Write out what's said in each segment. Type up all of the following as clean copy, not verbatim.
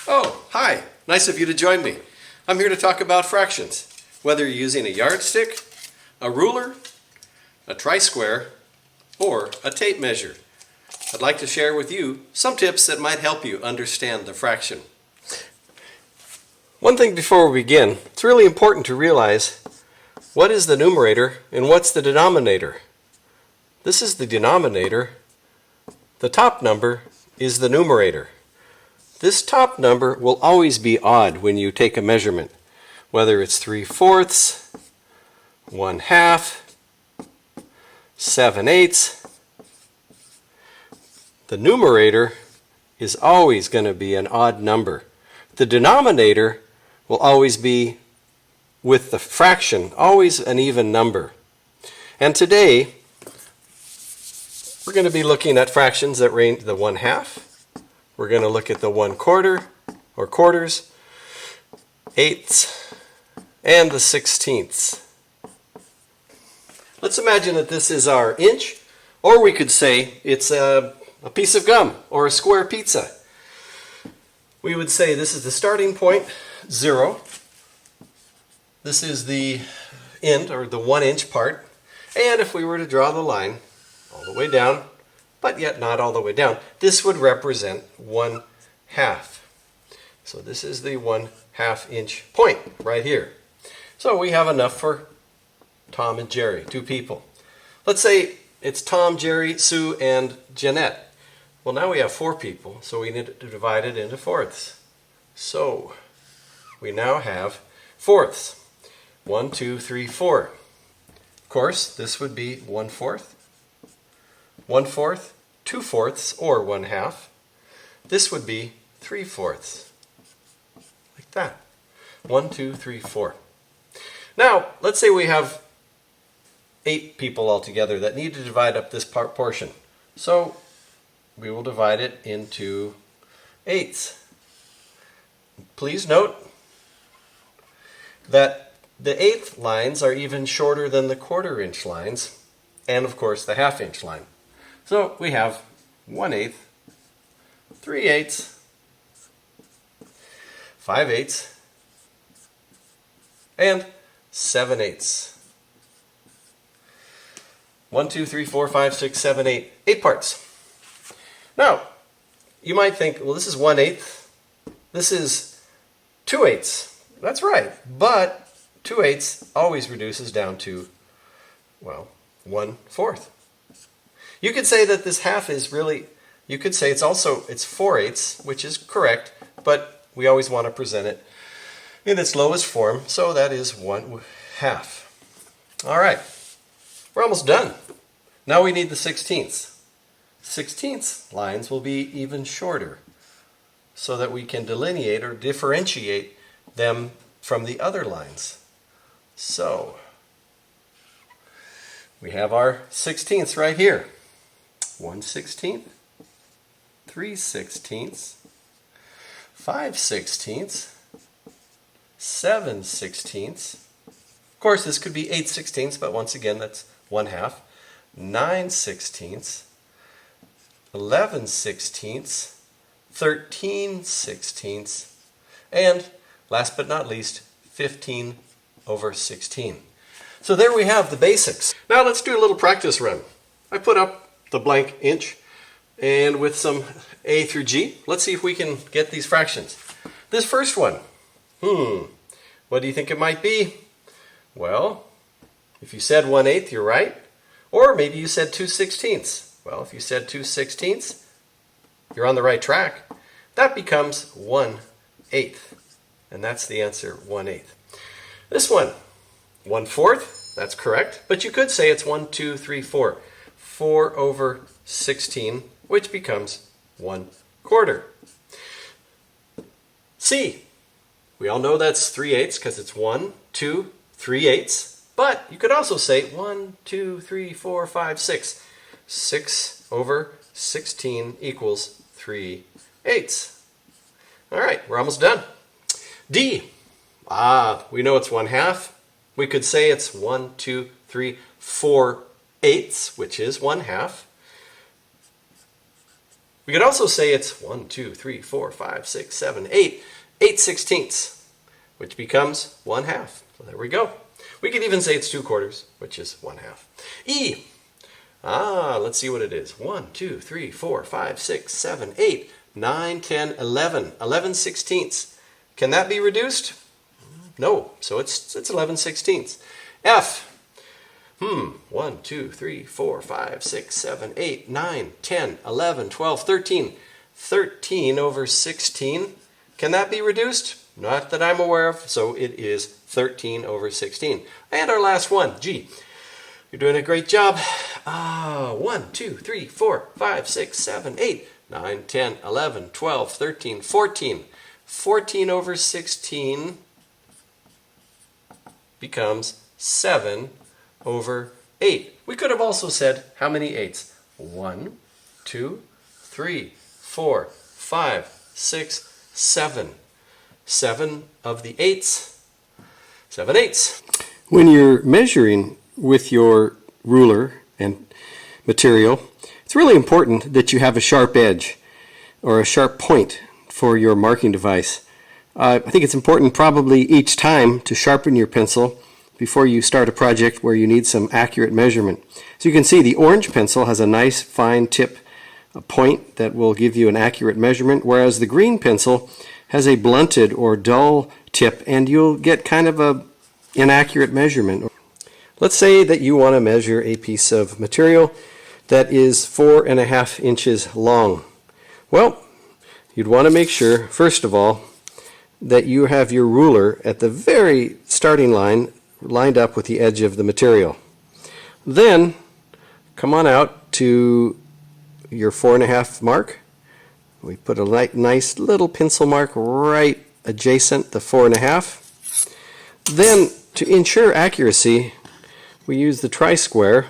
Oh, hi. Nice of you to join me. I'm here to talk about fractions. Whether you're using a yardstick, a ruler, a tri-square, or a tape measure, I'd like to share with you some tips that might help you understand the fraction. One thing before we begin, it's really important to realize what is the numerator and what's the denominator. This is the denominator. The top number is the numerator. This top number will always be odd when you take a measurement, whether it's 3/4, 1/2, 7/8. The numerator is always going to be an odd number. The denominator will always be, with the fraction, always an even number. And today, we're going to be looking at fractions that range the 1/2. We're going to look at the 1/4 or quarters, eighths, and the 16ths. Let's imagine that this is our inch, or we could say it's a piece of gum or a square pizza. We would say this is the starting point, 0. This is the end, or the 1-inch part. And if we were to draw the line all the way down, but yet not all the way down, this would represent 1/2. So this is the 1/2 inch point right here. So we have enough for Tom and Jerry, 2 people. Let's say it's Tom, Jerry, Sue, and Jeanette. Well, now we have 4 people, so we need to divide it into fourths. So we now have fourths. 1, 2, 3, 4. Of course, this would be 1/4. 1/4, 2/4, or 1/2. This would be 3/4. Like that. 1, 2, 3, 4. Now, let's say we have 8 people altogether that need to divide up this portion. So we will divide it into eighths. Please note that the eighth lines are even shorter than the 1/4-inch lines, and of course the 1/2-inch line. So we have 1/8, 3/8, 5/8, and 7/8. 1, 2, 3, 4, 5, 6, 7, 8. 8 parts. Now, you might think, well, this is 1/8. This is 2/8. That's right. But 2/8 always reduces down to, well, 1/4. You could say that this half is really, you could say it's 4/8, which is correct, but we always want to present it in its lowest form, so that is 1/2. All right, we're almost done. Now we need the 16ths. 16ths lines will be even shorter, so that we can delineate or differentiate them from the other lines. So we have our 16ths right here. 1/16, 3/16, 5/16, 7/16. Of course, this could be 8/16, but once again, that's 1/2. 9/16, 11/16, 13/16, and last but not least, 15/16. So there we have the basics. Now let's do a little practice run. I put up the blank inch, and with some A through G, let's see if we can get these fractions. This first one, what do you think it might be? Well, if you said 1/8, you're right. Or maybe you said 2/16. Well, if you said 2/16, you're on the right track. That becomes 1/8. And that's the answer, 1/8. This one, 1/4, that's correct. But you could say it's 1, 2, 3, 4. 4/16, which becomes 1/4. C, we all know that's 3/8 because it's 1, 2, 3/8. But you could also say 1, 2, 3, 4, 5, 6. 6/16 equals 3/8. All right, we're almost done. D, we know it's 1/2. We could say it's 1, 2, 3, 4/8, which is 1/2. We could also say it's 1, 2, 3, 4, 5, 6, 7, 8, 8/16, which becomes 1/2. So there we go. We could even say it's 2/4, which is 1/2. E. Let's see what it is. 1, 2, 3, 4, 5, 6, 7, 8, 9, 10, 11. 11/16. Can that be reduced? No. So it's 11/16. F. 1, 2, 3, 4, 5, 6, 7, 8, 9, 10, 11, 12, 13. 13/16. Can that be reduced? Not that I'm aware of, so it is 13/16. And our last one, G. You're doing a great job. 1, 2, 3, 4, 5, 6, 7, 8, 9, 10, 11, 12, 13, 14. 14/16 becomes 7/8. We could have also said how many eighths? 1, 2, 3, 4, 5, 6, 7. 7 of the eighths. 7/8. When you're measuring with your ruler and material, it's really important that you have a sharp edge or a sharp point for your marking device. I think it's important probably each time to sharpen your pencil before you start a project where you need some accurate measurement. So you can see the orange pencil has a nice fine tip, a point that will give you an accurate measurement, whereas the green pencil has a blunted or dull tip and you'll get kind of a inaccurate measurement. Let's say that you want to measure a piece of material that is 4.5 inches long. Well, you'd want to make sure, first of all, that you have your ruler at the very starting line lined up with the edge of the material. Then come on out to your 4.5 mark. We put a nice little pencil mark right adjacent the 4.5. Then to ensure accuracy, we use the tri-square,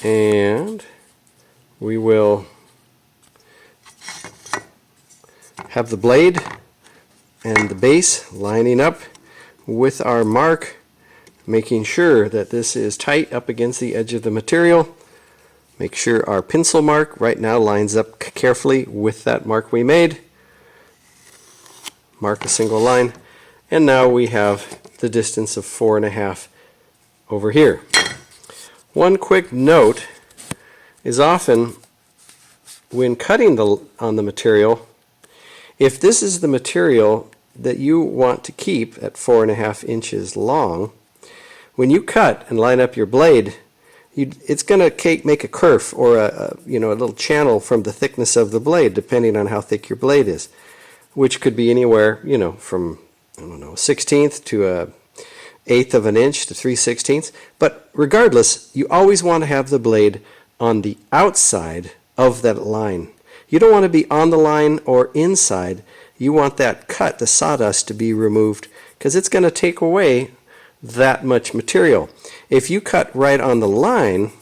and we will have the blade and the base lining up with our mark, making sure that this is tight up against the edge of the material. Make sure our pencil mark right now lines up carefully with that mark we made. Mark a single line, and now we have the distance of 4.5 over here. One quick note is often when cutting on the material, if this is the material that you want to keep at 4.5 inches long, when you cut and line up your blade, it's going to make a kerf or a little channel from the thickness of the blade, depending on how thick your blade is, which could be anywhere, from 1/16 to 1/8 of an inch to 3/16. But regardless, you always want to have the blade on the outside of that line. You don't want to be on the line or inside. You want that cut, the sawdust, to be removed because it's going to take away that much material. If you cut right on the line,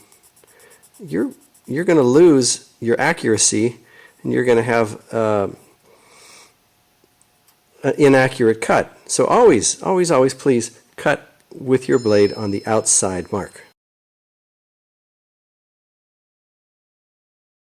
you're going to lose your accuracy and you're going to have an inaccurate cut. So always, always, always please cut with your blade on the outside mark.